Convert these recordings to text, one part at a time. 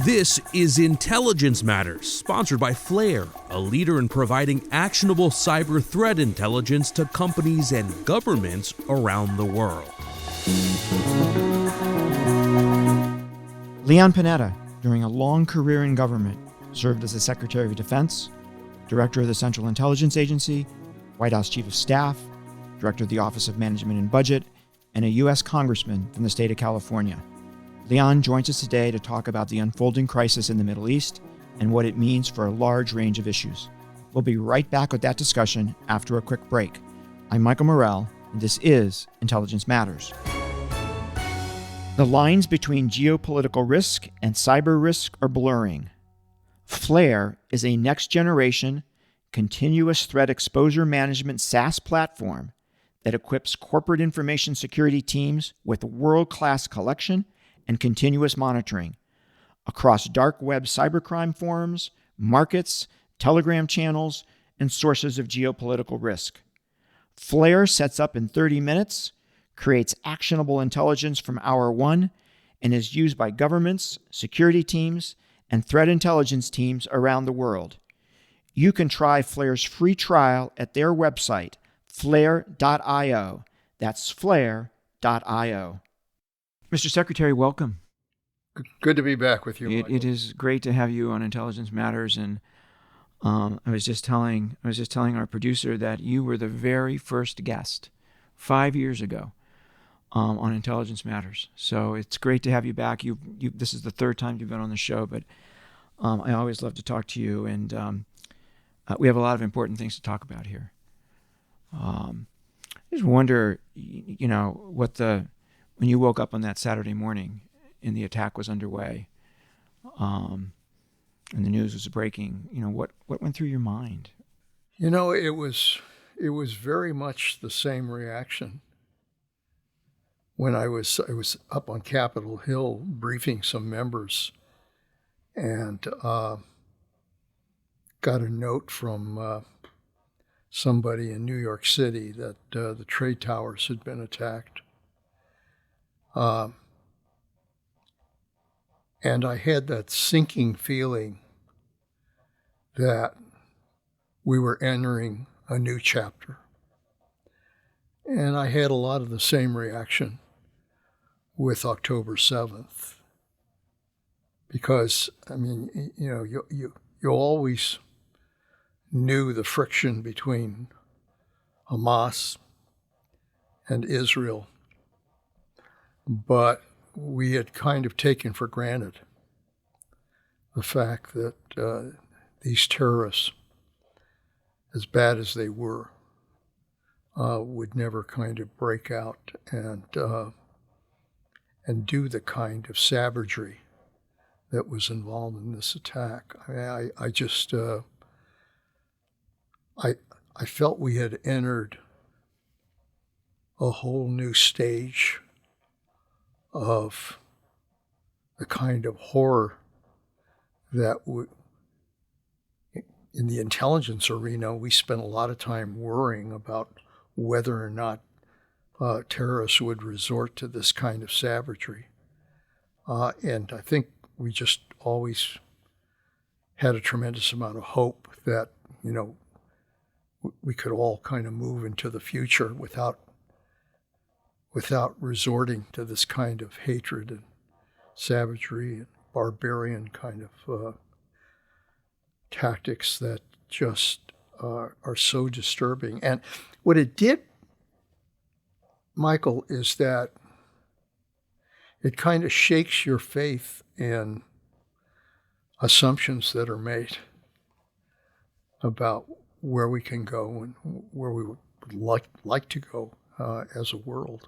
This is Intelligence Matters, sponsored by Flare, a leader in providing actionable cyber threat intelligence to companies and governments around the world. Leon Panetta, during a long career in government, served as the Secretary of Defense, Director of the Central Intelligence Agency, White House Chief of Staff, Director of the Office of Management and Budget, and a U.S. Congressman from the state of California. Leon joins us today to talk about the unfolding crisis in the Middle East and what it means for a large range of issues. We'll be right back with that discussion after a quick break. I'm Michael Morell, and this is Intelligence Matters. The lines between geopolitical risk and cyber risk are blurring. Flare is a next-generation, continuous threat exposure management SaaS platform that equips corporate information security teams with world-class collection and continuous monitoring across dark web cybercrime forums, markets, Telegram channels, and sources of geopolitical risk. Flare sets up in 30 minutes, creates actionable intelligence from hour one, and is used by governments, security teams, and threat intelligence teams around the world. You can try Flare's free trial at their website, flare.io. That's flare.io. Mr. Secretary, welcome. Good to be back with you, Michael. It is great to have you on Intelligence Matters, and I was just telling our producer that you were the very first guest 5 years ago on Intelligence Matters. So it's great to have you back. This is the third time you've been on the show, but I always love to talk to you, and we have a lot of important things to talk about here. I just wonder, when you woke up on that Saturday morning and the attack was underway, and the news was breaking, what went through your mind? It was very much the same reaction. When I was up on Capitol Hill briefing some members, and got a note from somebody in New York City that the trade towers had been attacked. And I had that sinking feeling that we were entering a new chapter. And I had a lot of the same reaction with October 7th. Because, you always knew the friction between Hamas and Israel, but we had kind of taken for granted the fact that these terrorists, as bad as they were, would never kind of break out and do the kind of savagery that was involved in this attack. I felt we had entered a whole new stage of the kind of horror that in the intelligence arena, we spent a lot of time worrying about whether or not terrorists would resort to this kind of savagery. And I think we just always had a tremendous amount of hope that, we could all kind of move into the future without resorting to this kind of hatred and savagery and barbarian kind of tactics that just are so disturbing. And what it did, Michael, is that it kind of shakes your faith in assumptions that are made about where we can go and where we would like to go as a world.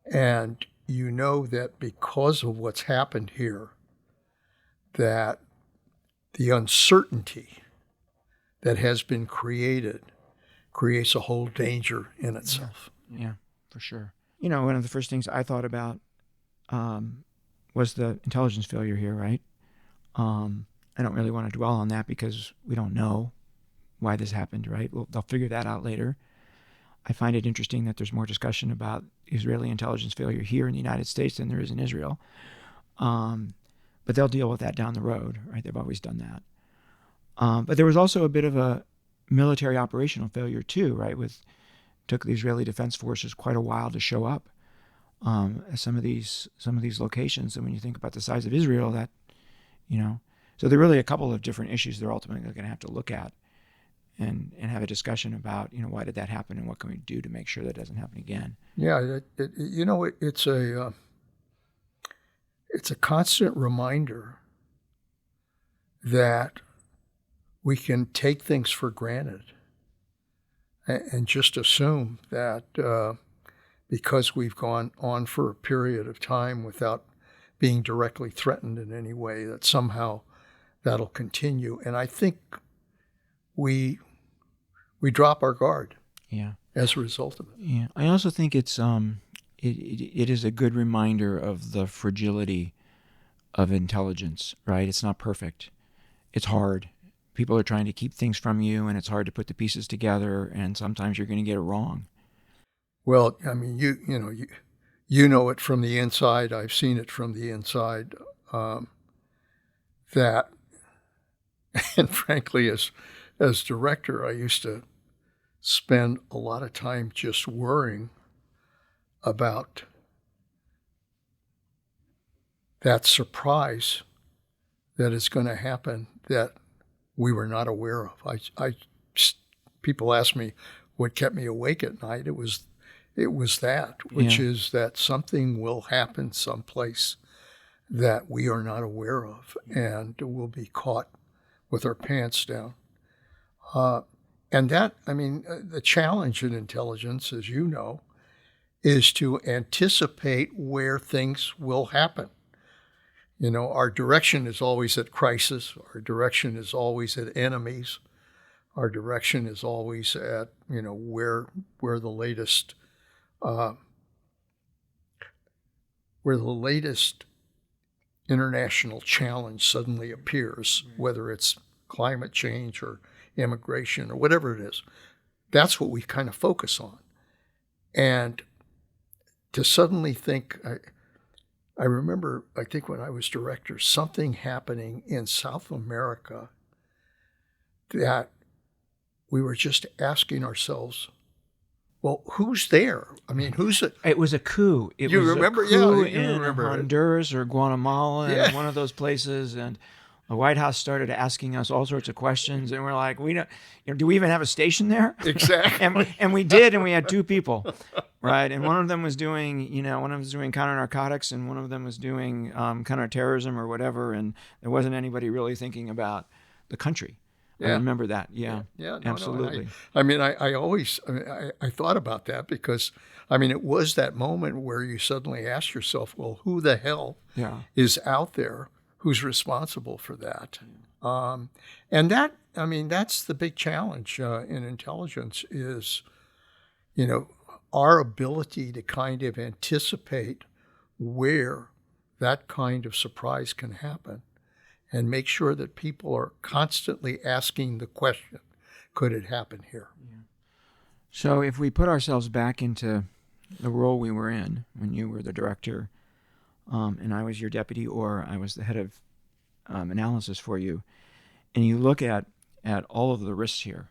And you know that because of what's happened here, that the uncertainty that has been created creates a whole danger in itself. Yeah, for sure. One of the first things I thought about was the intelligence failure here, right? I don't really want to dwell on that because we don't know why this happened, right? Well, they'll figure that out later. I find it interesting that there's more discussion about Israeli intelligence failure here in the United States than there is in Israel. but they'll deal with that down the road, right? They've always done that. But there was also a bit of a military operational failure too, right? Took the Israeli Defense Forces quite a while to show up at some of these locations. And when you think about the size of Israel, that, so there are really a couple of different issues they're ultimately going to have to look at and have a discussion about, why did that happen and what can we do to make sure that doesn't happen again. Yeah, it's a constant reminder that we can take things for granted and just assume that because we've gone on for a period of time without being directly threatened in any way, that somehow that'll continue. And I think we drop our guard as a result of it. Yeah, I also think it's it is a good reminder of the fragility of intelligence, right? It's not perfect. It's hard. People are trying to keep things from you, and it's hard to put the pieces together, and sometimes you're going to get it wrong. Well, I mean, you know it from the inside. I've seen it from the inside. That, and frankly, as director, I used to spend a lot of time just worrying about that surprise that is going to happen that we were not aware of. People ask me what kept me awake at night. It was that, which is that something will happen someplace that we are not aware of, and we'll be caught with our pants down. And that, I mean, the challenge in intelligence, as you know, is to anticipate where things will happen. Our direction is always at crisis. Our direction is always at enemies. Our direction is always at, where the latest international challenge suddenly appears, whether it's climate change or immigration or whatever it is. That's what we kind of focus on. And to suddenly think, I remember, I think when I was director, something happening in South America that we were just asking ourselves, well, who's there? I mean, who's it? It was a coup. You remember? A coup Yeah, you in remember Honduras or Guatemala, and one of those places, and the White House started asking us all sorts of questions, and we're like, we don't, do we even have a station there? Exactly. and we did, and we had two people, right? And one of them was doing, one of them was doing counter-narcotics, and one of them was doing counter-terrorism or whatever, and there wasn't anybody really thinking about the country. Yeah. I remember that. Yeah, no, absolutely. I thought about that because, it was that moment where you suddenly ask yourself, well, who the hell is out there who's responsible for that? And that, that's the big challenge in intelligence is, our ability to kind of anticipate where that kind of surprise can happen and make sure that people are constantly asking the question, could it happen here? Yeah. So if we put ourselves back into the role we were in when you were the director and I was your deputy, or I was the head of analysis for you, and you look at all of the risks here,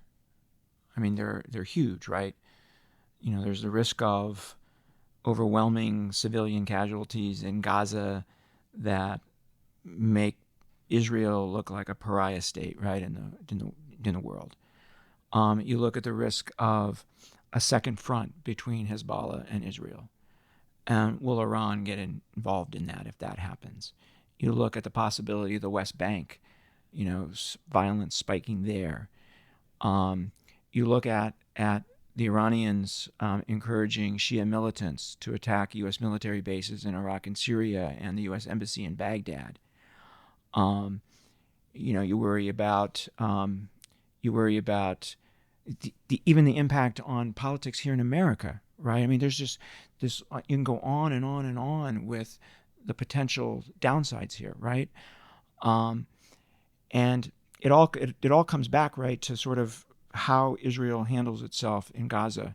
they're huge, right? There's the risk of overwhelming civilian casualties in Gaza that make Israel look like a pariah state, right, in the world. You look at the risk of a second front between Hezbollah and Israel, and will Iran get involved in that if that happens? You look at the possibility of the West Bank, violence spiking there. You look at the Iranians encouraging Shia militants to attack U.S. military bases in Iraq and Syria and the U.S. embassy in Baghdad. You worry about even the impact on politics here in America, right? There's just this. You can go on and on and on with the potential downsides here, right? And it all comes back, right, to sort of how Israel handles itself in Gaza.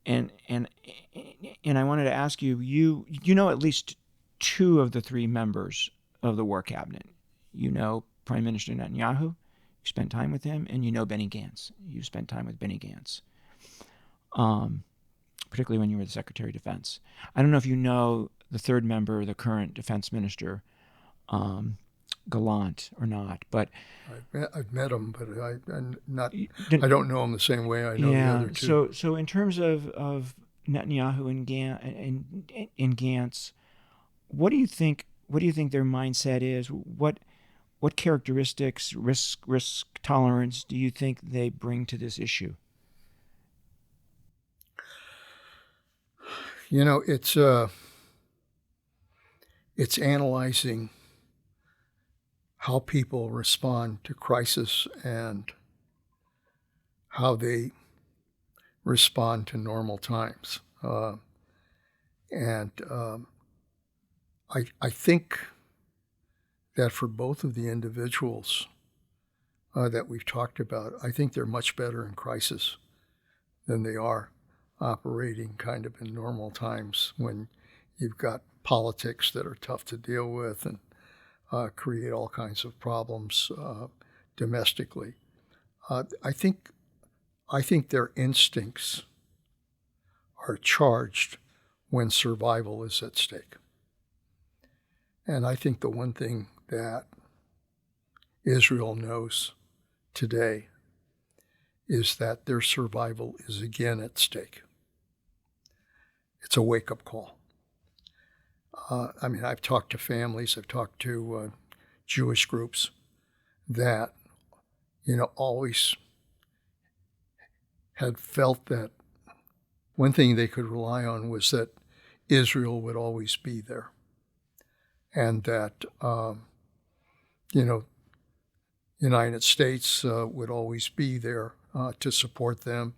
And I wanted to ask you, you know at least two of the three members of the war cabinet. You know Prime Minister Netanyahu. You spent time with him, and you know Benny Gantz. You spent time with Benny Gantz, particularly when you were the Secretary of Defense. I don't know if you know the third member, the current Defense Minister, Gallant, or not, but I've met him, but I don't know him the same way I know the other two. So in terms of Netanyahu and Gantz, what do you think their mindset is? What characteristics, risk tolerance do you think they bring to this issue? You know, it's analyzing how people respond to crisis and how they respond to normal times. I think that for both of the individuals that we've talked about, I think they're much better in crisis than they are operating kind of in normal times when you've got politics that are tough to deal with and create all kinds of problems domestically. I think their instincts are charged when survival is at stake. And I think the one thing that Israel knows today is that their survival is again at stake. It's a wake-up call. I've talked to families, I've talked to Jewish groups that, always had felt that one thing they could rely on was that Israel would always be there. And that, United States would always be there to support them.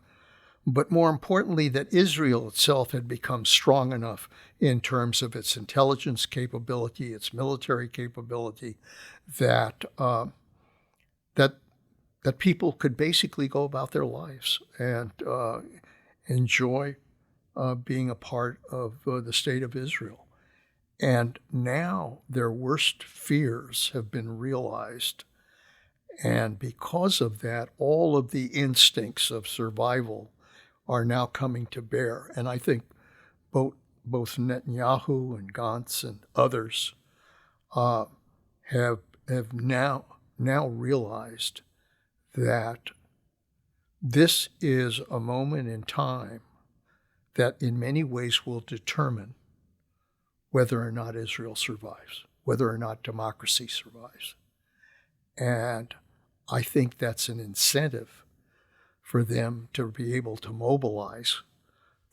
But more importantly, that Israel itself had become strong enough in terms of its intelligence capability, its military capability, that that people could basically go about their lives and enjoy being a part of the state of Israel. And now their worst fears have been realized. And because of that, all of the instincts of survival are now coming to bear. And I think both Netanyahu and Gantz and others have now realized that this is a moment in time that in many ways will determine whether or not Israel survives, whether or not democracy survives. And I think that's an incentive for them to be able to mobilize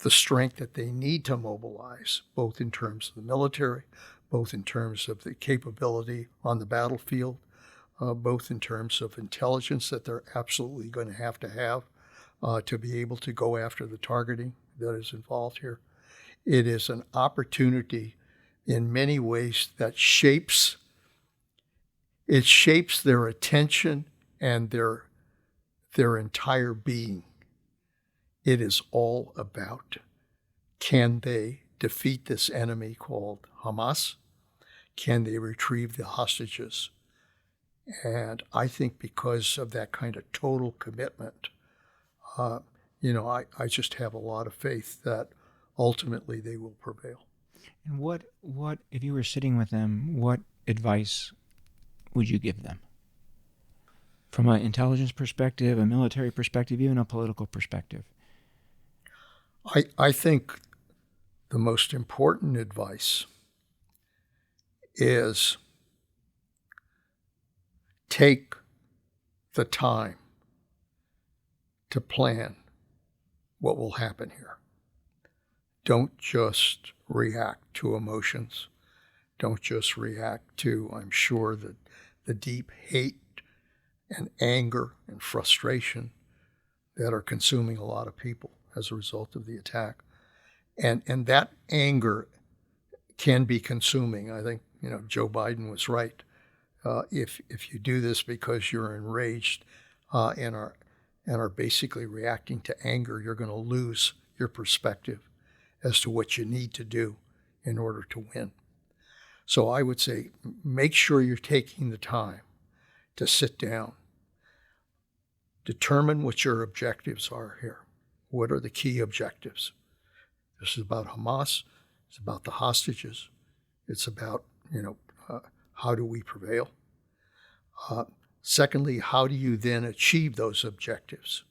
the strength that they need to mobilize, both in terms of the military, both in terms of the capability on the battlefield, both in terms of intelligence that they're absolutely going to have to be able to go after the targeting that is involved here. It is an opportunity in many ways that shapes their attention and their entire being. It is all about, can they defeat this enemy called Hamas? Can they retrieve the hostages? And I think because of that kind of total commitment, I just have a lot of faith that ultimately they will prevail. And what if you were sitting with them, what advice would you give them? From an intelligence perspective, a military perspective, even a political perspective? I think the most important advice is take the time to plan what will happen here. Don't just react to emotions. Don't just react to, I'm sure, the deep hate and anger and frustration that are consuming a lot of people as a result of the attack. And that anger can be consuming. I think, Joe Biden was right. If you do this because you're enraged and are basically reacting to anger, you're going to lose your perspective as to what you need to do in order to win. So I would say make sure you're taking the time to sit down, determine what your objectives are here. What are the key objectives? This is about Hamas. It's about the hostages. It's about, how do we prevail? Secondly, how do you then achieve those objectives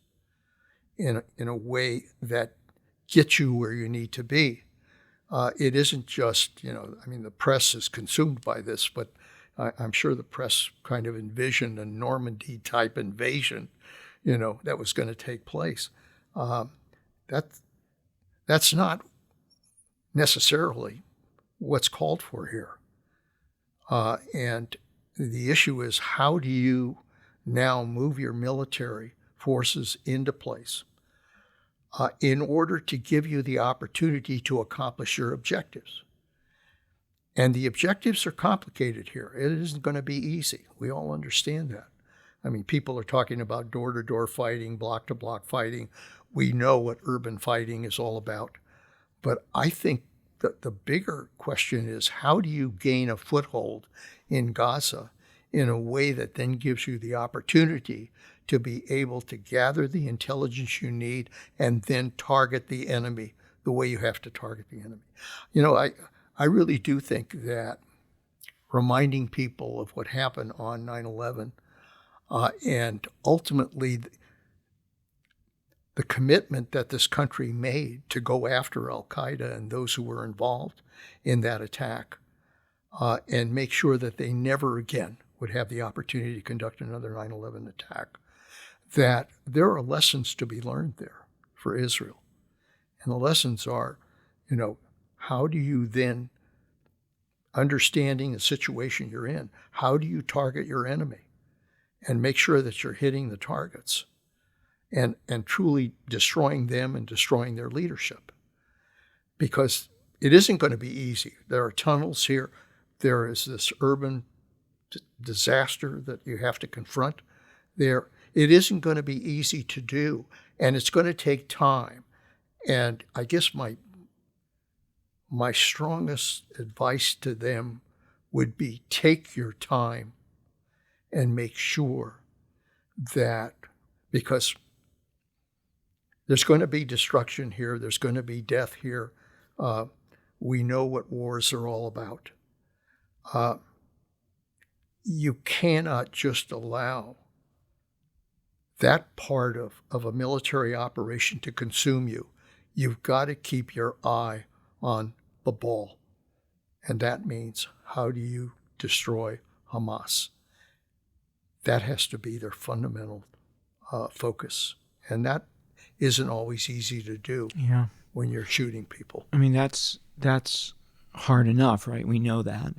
in a way that gets you where you need to be? It isn't just, the press is consumed by this, but I'm sure the press kind of envisioned a Normandy-type invasion, that was going to take place. That's not necessarily what's called for here. And the issue is, how do you now move your military forces into place in order to give you the opportunity to accomplish your objectives? And the objectives are complicated here. It isn't going to be easy. We all understand that. I mean, people are talking about door-to-door fighting, block-to-block fighting. We know what urban fighting is all about. But I think that the bigger question is, how do you gain a foothold in Gaza in a way that then gives you the opportunity to be able to gather the intelligence you need and then target the enemy the way you have to target the enemy? I really do think that reminding people of what happened on 9/11 and ultimately the commitment that this country made to go after al-Qaeda and those who were involved in that attack and make sure that they never again would have the opportunity to conduct another 9/11 attack, that there are lessons to be learned there for Israel. And the lessons are, how do you then, understanding the situation you're in, how do you target your enemy and make sure that you're hitting the targets and truly destroying them and destroying their leadership? Because it isn't going to be easy. There are tunnels here. There is this urban disaster that you have to confront there. It isn't going to be easy to do, and it's going to take time. And I guess my strongest advice to them would be, take your time and make sure that, because there's going to be destruction here, there's going to be death here. We know what wars are all about. You cannot just allow that part of a military operation to consume you. You've got to keep your eye on the ball. And that means, how do you destroy Hamas? That has to be their fundamental focus. And that isn't always easy to do when you're shooting people. I mean, that's hard enough, right? We know that.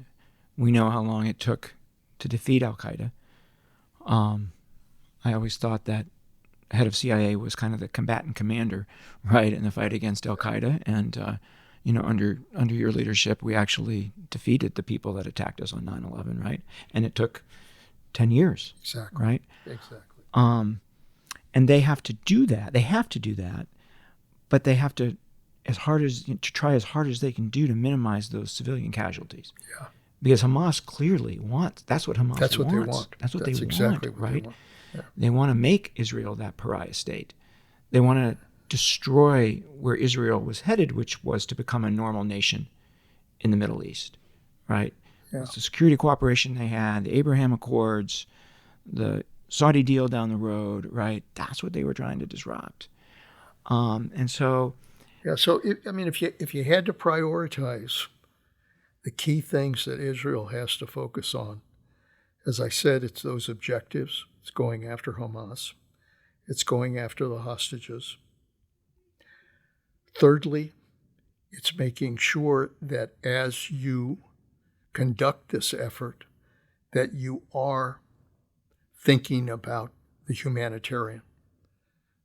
We know how long it took to defeat al-Qaeda. I always thought that head of CIA was kind of the combatant commander, right, in the fight against al-Qaeda. And, under your leadership, we actually defeated the people that attacked us on 9/11, right? And it took 10 years. Exactly. Right? Exactly. And they have to do that. They have to do that, but they have to try as hard as they can do to minimize those civilian casualties. Yeah. Because Hamas clearly wants. That's what Hamas wants. That's what they want. That's what That's they exactly want, what right? they want. Yeah. They want to make Israel that pariah state. They want to destroy where Israel was headed, which was to become a normal nation in the Middle East, right? Yeah. It's the security cooperation they had, the Abraham Accords, the Saudi deal down the road, right? That's what they were trying to disrupt. And so... Yeah, so, if you had to prioritize the key things that Israel has to focus on, as I said, it's those objectives. It's going after Hamas. It's going after the hostages. Thirdly, it's making sure that as you conduct this effort, that you are thinking about the humanitarian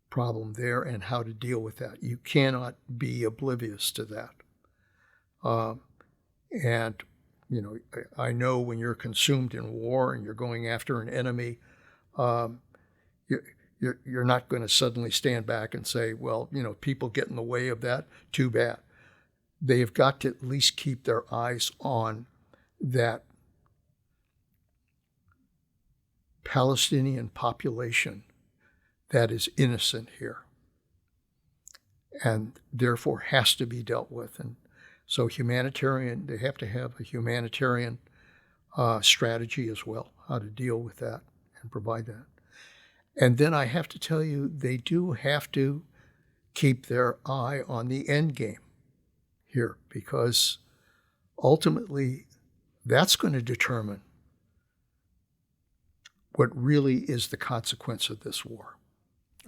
problem there and how to deal with that. You cannot be oblivious to that. I know when you're consumed in war and you're going after an enemy, you're not going to suddenly stand back and say, well, people get in the way of that, too bad. They have got to at least keep their eyes on that Palestinian population that is innocent here and therefore has to be dealt with. And so they have to have a humanitarian strategy as well, how to deal with that and provide that. And then I have to tell you, they do have to keep their eye on the end game here, because ultimately that's going to determine what really is the consequence of this war.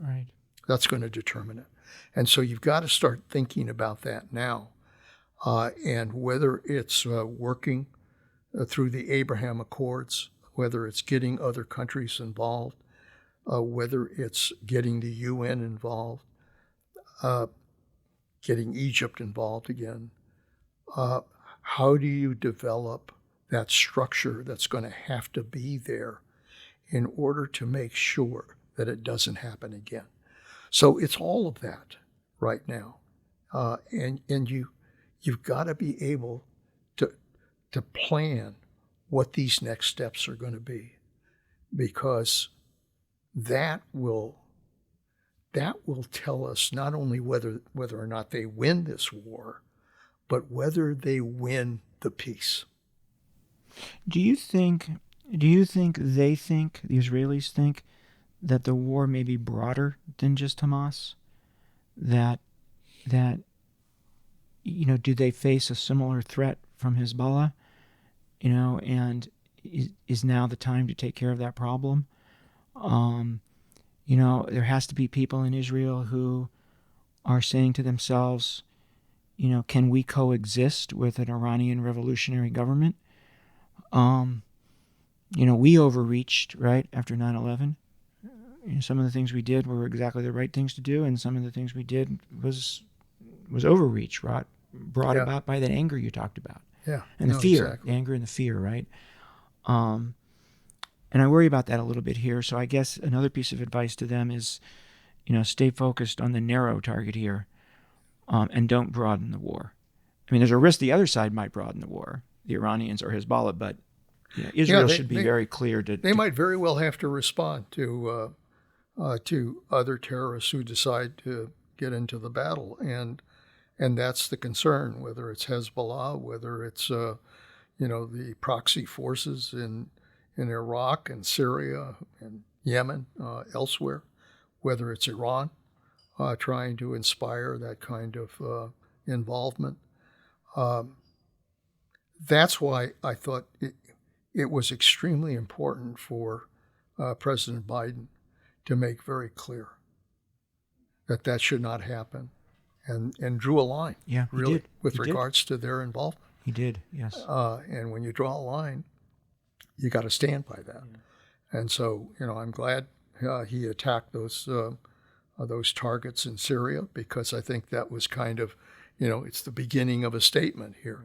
Right. That's going to determine it. And so you've got to start thinking about that now. And whether it's working through the Abraham Accords, whether it's getting other countries involved, whether it's getting the UN involved, getting Egypt involved again, how do you develop that structure that's going to have to be there in order to make sure that it doesn't happen again? So it's all of that right now. And you've got to be able to plan what these next steps are going to be, because that will tell us not only whether or not they win this war, but whether they win the peace. Do you think the Israelis think that the war may be broader than just Hamas? That do they face a similar threat from Hezbollah? And is now the time to take care of that problem? There has to be people in Israel who are saying to themselves, can we coexist with an Iranian revolutionary government? We overreached, right, after 9/11. Some of the things we did were exactly the right things to do, and some of the things we did was overreach, brought about by that anger you talked about. Yeah. And the fear, exactly. the anger and the fear, right? And I worry about that a little bit here. So I guess another piece of advice to them is, stay focused on the narrow target here, and don't broaden the war. I mean, there's a risk the other side might broaden the war, the Iranians or Hezbollah, but Israel should be very clear to... They might very well have to respond to other terrorists who decide to get into the battle. And that's the concern, whether it's Hezbollah, whether it's the proxy forces in Iraq and Syria and Yemen, elsewhere, whether it's Iran trying to inspire that kind of involvement. That's why I thought it was extremely important for President Biden to make very clear that should not happen, and drew a line, really, with regards to their involvement. He did, yes. And when you draw a line, you got to stand by that. Yeah. And so, I'm glad he attacked those targets in Syria, because I think that was kind of, it's the beginning of a statement here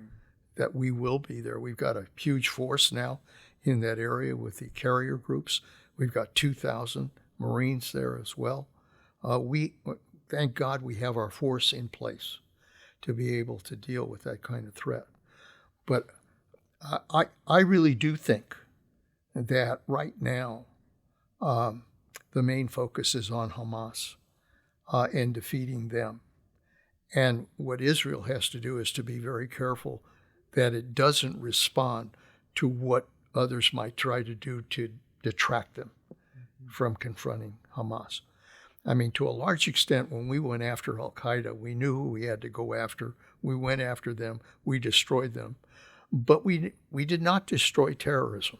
that we will be there. We've got a huge force now in that area with the carrier groups. We've got 2,000 Marines there as well. Thank God we have our force in place to be able to deal with that kind of threat. But I really do think that right now the main focus is on Hamas and defeating them. And what Israel has to do is to be very careful that it doesn't respond to what others might try to do to detract them from confronting Hamas. I mean, to a large extent, when we went after Al-Qaeda, we knew who we had to go after. We went after them. We destroyed them. But we did not destroy terrorism.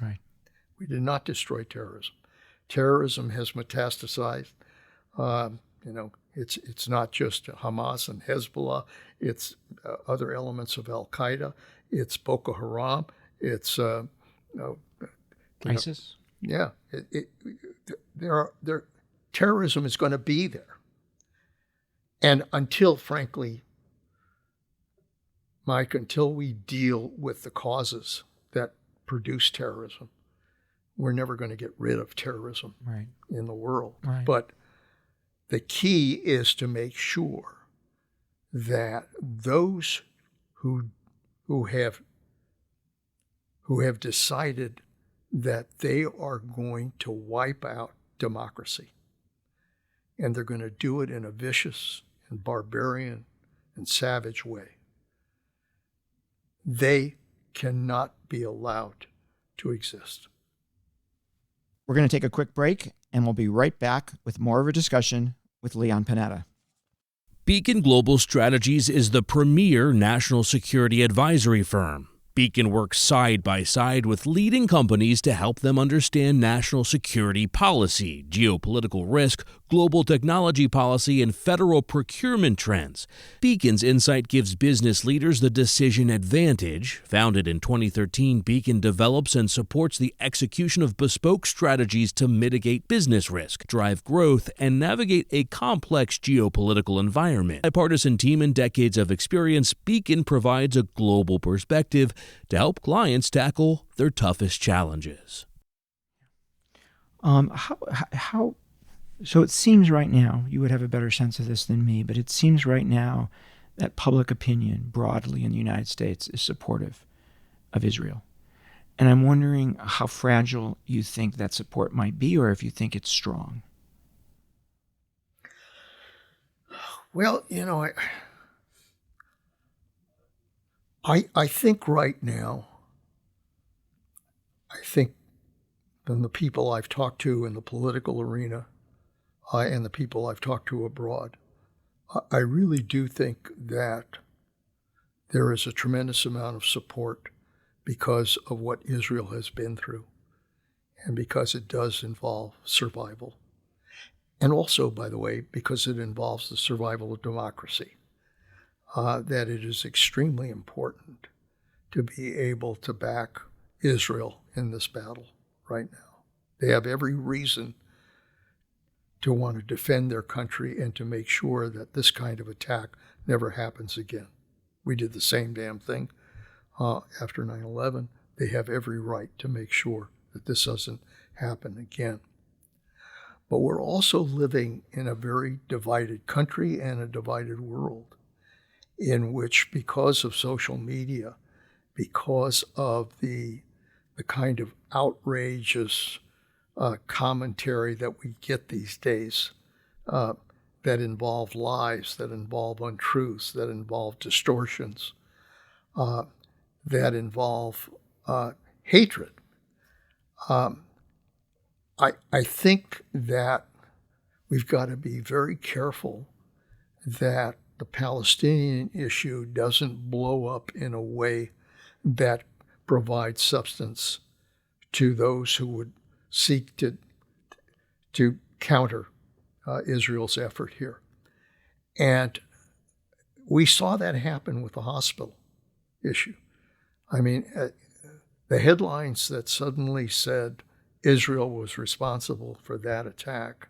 Right. We did not destroy terrorism. Terrorism has metastasized. It's not just Hamas and Hezbollah. It's other elements of Al-Qaeda. It's Boko Haram. It's ISIS. Terrorism is going to be there. And until, frankly, Mike, until we deal with the causes that produce terrorism, we're never going to get rid of terrorism in the world. Right. But the key is to make sure that those who have who have decided that they are going to wipe out democracy. And they're going to do it in a vicious and barbarian and savage way. They cannot be allowed to exist. We're going to take a quick break, and we'll be right back with more of a discussion with Leon Panetta. Beacon Global Strategies is the premier national security advisory firm. Beacon works side by side with leading companies to help them understand national security policy, geopolitical risk, global technology policy, and federal procurement trends. Beacon's insight gives business leaders the decision advantage. Founded in 2013, Beacon develops and supports the execution of bespoke strategies to mitigate business risk, drive growth, and navigate a complex geopolitical environment. A bipartisan team and decades of experience, Beacon provides a global perspective to help clients tackle their toughest challenges. So it seems right now, you would have a better sense of this than me, but it seems right now that public opinion broadly in the United States is supportive of Israel. And I'm wondering how fragile you think that support might be, or if you think it's strong. Well, I think right now, from the people I've talked to in the political arena and the people I've talked to abroad, I really do think that there is a tremendous amount of support because of what Israel has been through and because it does involve survival. And also, by the way, because it involves the survival of democracy. That it is extremely important to be able to back Israel in this battle right now. They have every reason to want to defend their country and to make sure that this kind of attack never happens again. We did the same damn thing after 9/11. They have every right to make sure that this doesn't happen again. But we're also living in a very divided country and a divided world, in which, because of social media, because of the kind of outrageous commentary that we get these days that involve lies, that involve untruths, that involve distortions, that involve hatred, I think that we've got to be very careful that the Palestinian issue doesn't blow up in a way that provides substance to those who would seek to counter Israel's effort here. And we saw that happen with the hospital issue. I mean, the headlines that suddenly said Israel was responsible for that attack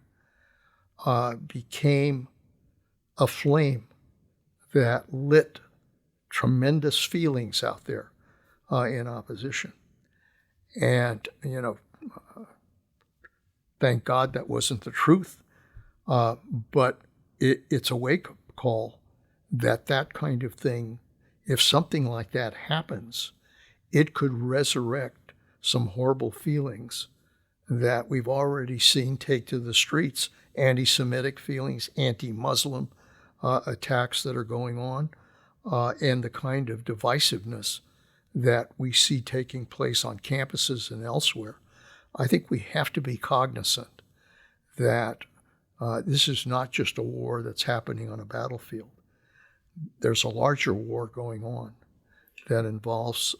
became a flame that lit tremendous feelings out there in opposition. And, thank God that wasn't the truth, but it's a wake-up call that kind of thing, if something like that happens, it could resurrect some horrible feelings that we've already seen take to the streets, anti-Semitic feelings, anti-Muslim attacks that are going on, and the kind of divisiveness that we see taking place on campuses and elsewhere. I think we have to be cognizant that this is not just a war that's happening on a battlefield. There's a larger war going on that involves,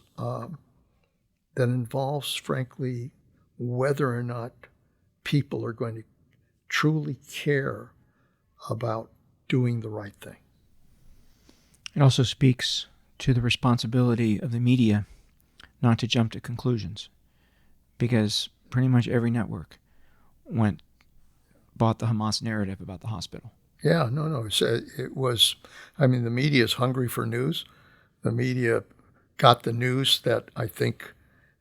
frankly, whether or not people are going to truly care about doing the right thing. It also speaks to the responsibility of the media not to jump to conclusions, because pretty much every network bought the Hamas narrative about the hospital. Yeah, no. It was, the media is hungry for news. The media got the news that I think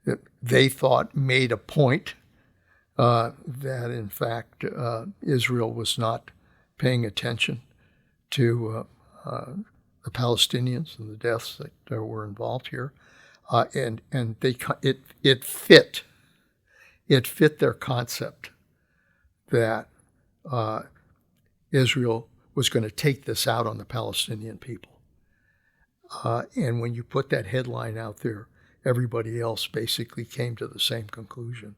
that they thought made a point that, in fact, Israel was not paying attention to the Palestinians and the deaths that were involved here. and it fit their concept that Israel was going to take this out on the Palestinian people. And when you put that headline out there, everybody else basically came to the same conclusion.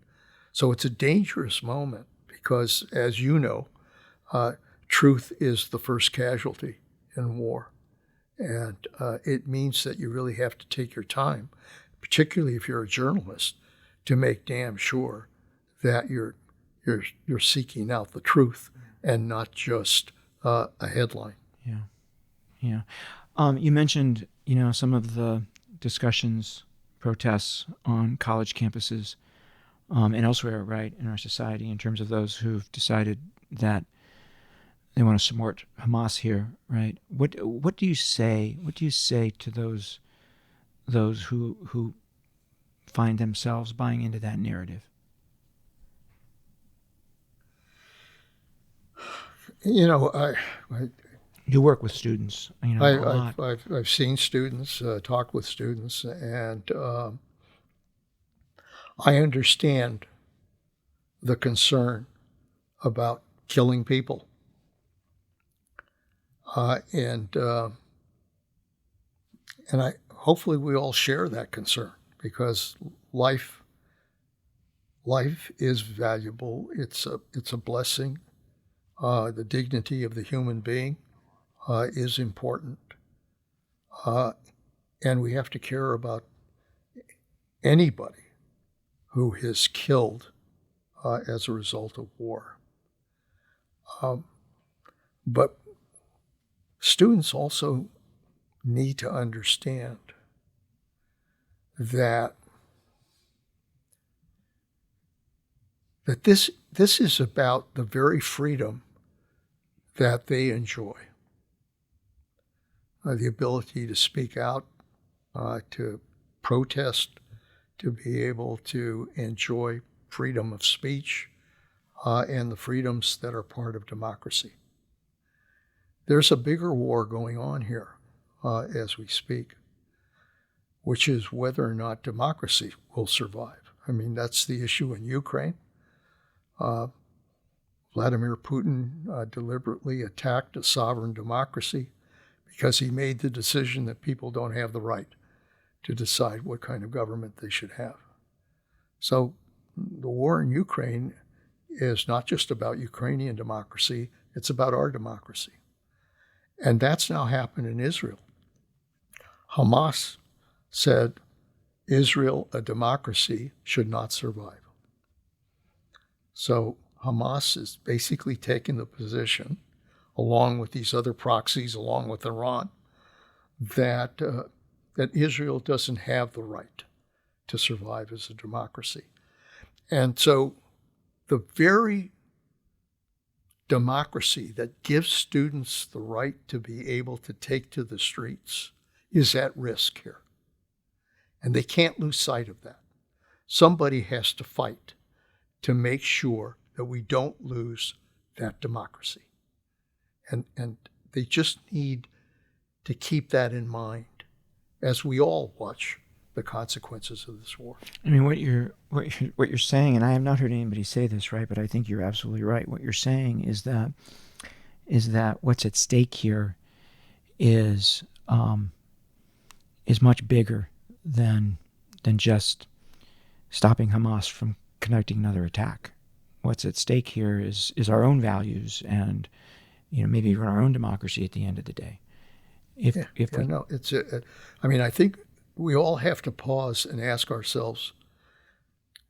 So it's a dangerous moment because, as you know, truth is the first casualty in war. And it means that you really have to take your time, particularly if you're a journalist, to make damn sure that you're seeking out the truth and not just a headline. Yeah. You mentioned, some of the discussions, protests on college campuses and elsewhere, right, in our society, in terms of those who've decided that they want to support Hamas here, right? What do you say? What do you say to those who find themselves buying into that narrative? You work with students, a lot. I've seen students, talk with students, and I understand the concern about killing people. And hopefully we all share that concern because life is valuable. It's a blessing. The dignity of the human being is important, and we have to care about anybody who is killed as a result of war. But students also need to understand that this is about the very freedom that they enjoy. The ability to speak out, to protest, to be able to enjoy freedom of speech, and the freedoms that are part of democracy. There's a bigger war going on here as we speak, which is whether or not democracy will survive. I mean, that's the issue in Ukraine. Vladimir Putin deliberately attacked a sovereign democracy because he made the decision that people don't have the right to decide what kind of government they should have. So the war in Ukraine is not just about Ukrainian democracy, it's about our democracy. And that's now happened in Israel. Hamas said Israel, a democracy, should not survive. So Hamas is basically taking the position, along with these other proxies, along with Iran, that Israel doesn't have the right to survive as a democracy. And so the very democracy that gives students the right to be able to take to the streets is at risk here. And they can't lose sight of that. Somebody has to fight to make sure that we don't lose that democracy. And they just need to keep that in mind as we all watch the consequences of this war. I mean, what you're saying, and I have not heard anybody say this, right? But I think you're absolutely right. What you're saying is that what's at stake here is much bigger than just stopping Hamas from conducting another attack. What's at stake here is our own values and maybe even our own democracy at the end of the day. I think we all have to pause and ask ourselves,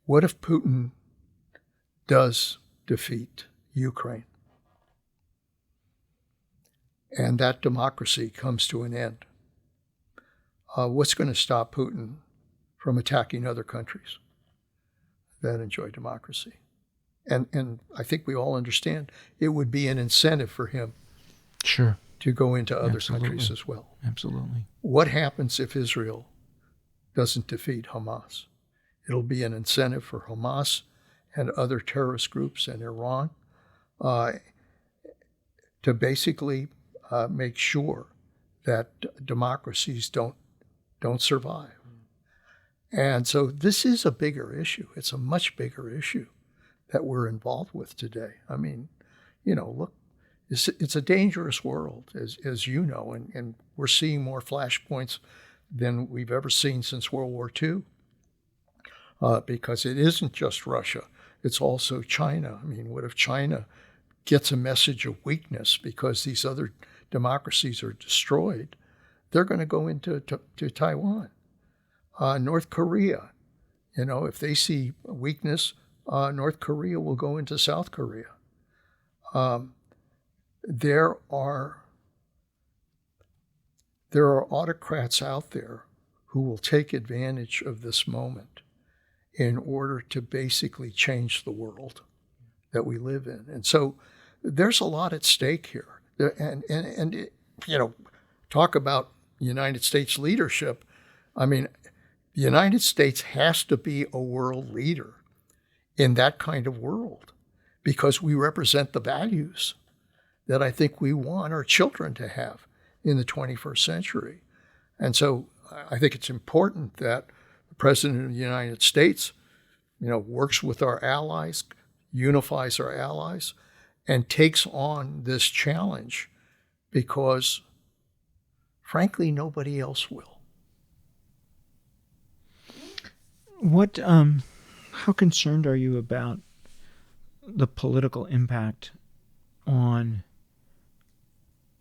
what if Putin does defeat Ukraine and that democracy comes to an end? What's going to stop Putin from attacking other countries that enjoy democracy? And I think we all understand it would be an incentive for him to go into other countries as well. Absolutely. What happens if Israel doesn't defeat Hamas? It'll be an incentive for Hamas and other terrorist groups and Iran to basically make sure that democracies don't survive. And so this is a bigger issue. It's a much bigger issue that we're involved with today. I mean, look, it's a dangerous world, as you know, and we're seeing more flashpoints than we've ever seen since World War II, because it isn't just Russia. It's also China. I mean, what if China gets a message of weakness because these other democracies are destroyed? They're going to go into to Taiwan. North Korea, if they see weakness, North Korea will go into South Korea. There are autocrats out there who will take advantage of this moment in order to basically change the world that we live in. And so there's a lot at stake here. And talk about United States leadership. I mean, the United States has to be a world leader in that kind of world because we represent the values that I think we want our children to have in the 21st century. And so I think it's important that the President of the United States, works with our allies, unifies our allies, and takes on this challenge because, frankly, nobody else will. How concerned are you about the political impact on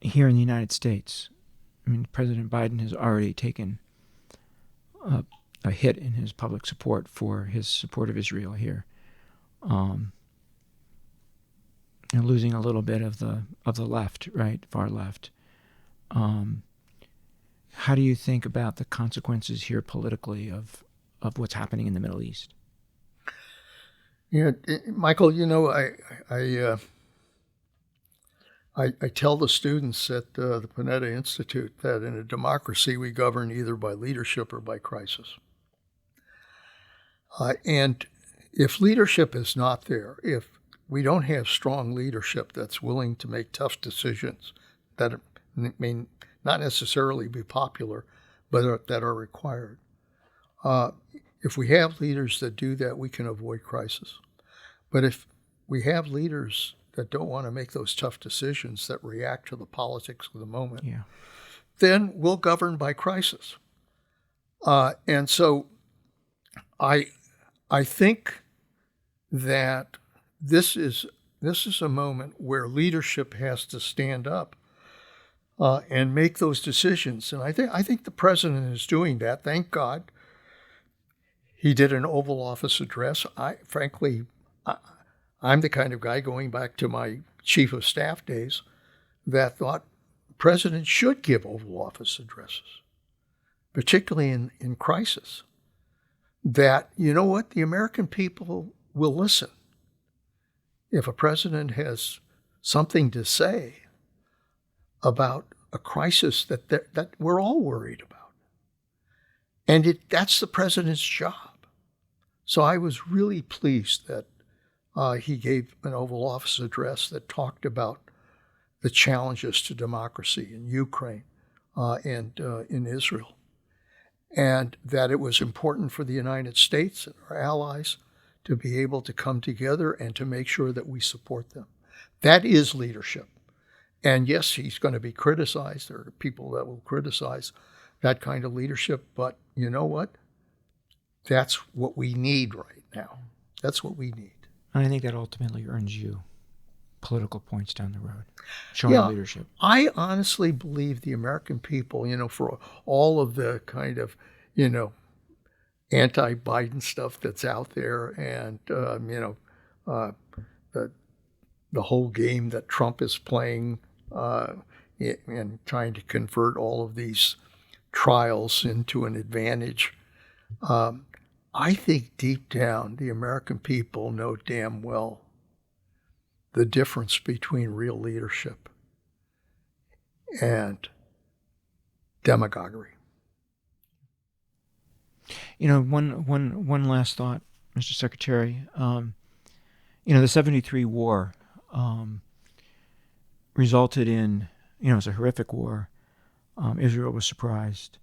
here in the United States? I mean, President Biden has already taken a hit in his public support for his support of Israel here, and losing a little bit of the left, right, far left. How do you think about the consequences here politically of what's happening in the Middle East? Michael, I tell the students at the Panetta Institute that in a democracy we govern either by leadership or by crisis. And if leadership is not there, if we don't have strong leadership that's willing to make tough decisions that may not necessarily be popular, but that are required, if we have leaders that do that, we can avoid crisis. But if we have leaders that don't want to make those tough decisions that react to the politics of the moment, then we'll govern by crisis. And so I think that this is a moment where leadership has to stand up and make those decisions. And I think the president is doing that. Thank God. He did an Oval Office address. I'm the kind of guy, going back to my chief of staff days, that thought presidents should give Oval Office addresses, particularly in crisis. That, the American people will listen. If a president has something to say about a crisis that we're all worried about. And that's the president's job. So I was really pleased that he gave an Oval Office address that talked about the challenges to democracy in Ukraine and in Israel, and that it was important for the United States and our allies to be able to come together and to make sure that we support them. That is leadership. And yes, he's going to be criticized. There are people that will criticize that kind of leadership, but you know what? That's what we need right now. That's what we need. And I think that ultimately earns you political points down the road, showing leadership. I honestly believe the American people, for all of the kind of, anti-Biden stuff that's out there, and the whole game that Trump is playing and trying to convert all of these trials into an advantage. I think deep down the American people know damn well the difference between real leadership and demagoguery. One last thought, Mr. Secretary. The 73 war resulted in, it was a horrific war. Israel was surprised.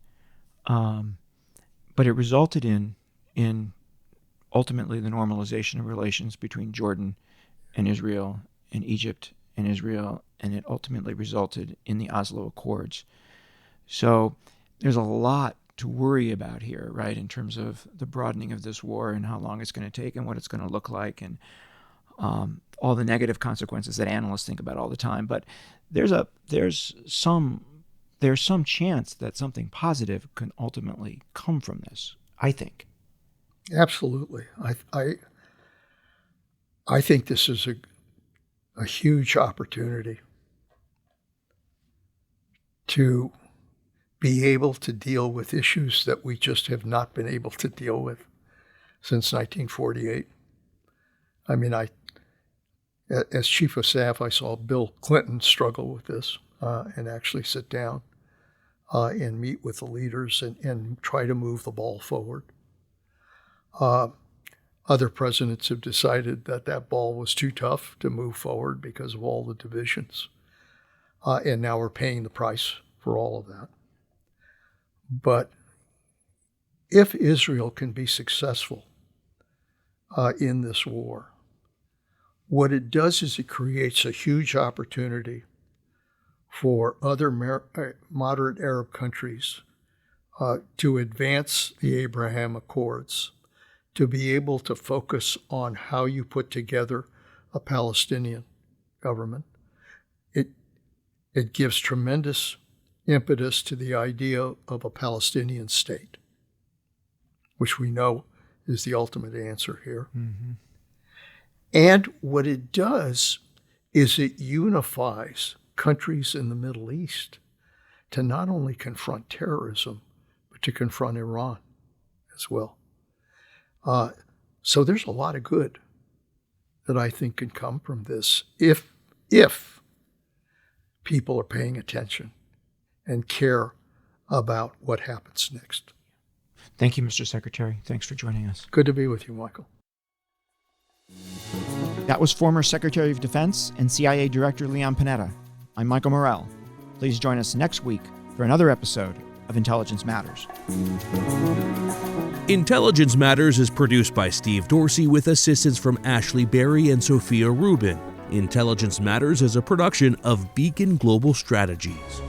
But But it resulted in ultimately the normalization of relations between Jordan and Israel and Egypt and Israel, and it ultimately resulted in the Oslo Accords. So there's a lot to worry about here, right, in terms of the broadening of this war and how long it's going to take and what it's going to look like, and all the negative consequences that analysts think about all the time. But there's some chance that something positive can ultimately come from this, I think. Absolutely. I think this is a huge opportunity to be able to deal with issues that we just have not been able to deal with since 1948. I mean, as chief of staff, I saw Bill Clinton struggle with this and actually sit down and meet with the leaders and try to move the ball forward. Other presidents have decided that ball was too tough to move forward because of all the divisions. And now we're paying the price for all of that. But if Israel can be successful in this war, what it does is it creates a huge opportunity for other moderate Arab countries to advance the Abraham Accords, to be able to focus on how you put together a Palestinian government. It gives tremendous impetus to the idea of a Palestinian state, which we know is the ultimate answer here. Mm-hmm. And what it does is it unifies countries in the Middle East to not only confront terrorism, but to confront Iran as well. So there's a lot of good that I think can come from this if people are paying attention and care about what happens next. Thank you, Mr. Secretary. Thanks for joining us. Good to be with you, Michael. That was former Secretary of Defense and CIA Director Leon Panetta. I'm Michael Morell. Please join us next week for another episode of Intelligence Matters. Intelligence Matters is produced by Steve Dorsey with assistance from Ashley Berry and Sophia Rubin. Intelligence Matters is a production of Beacon Global Strategies.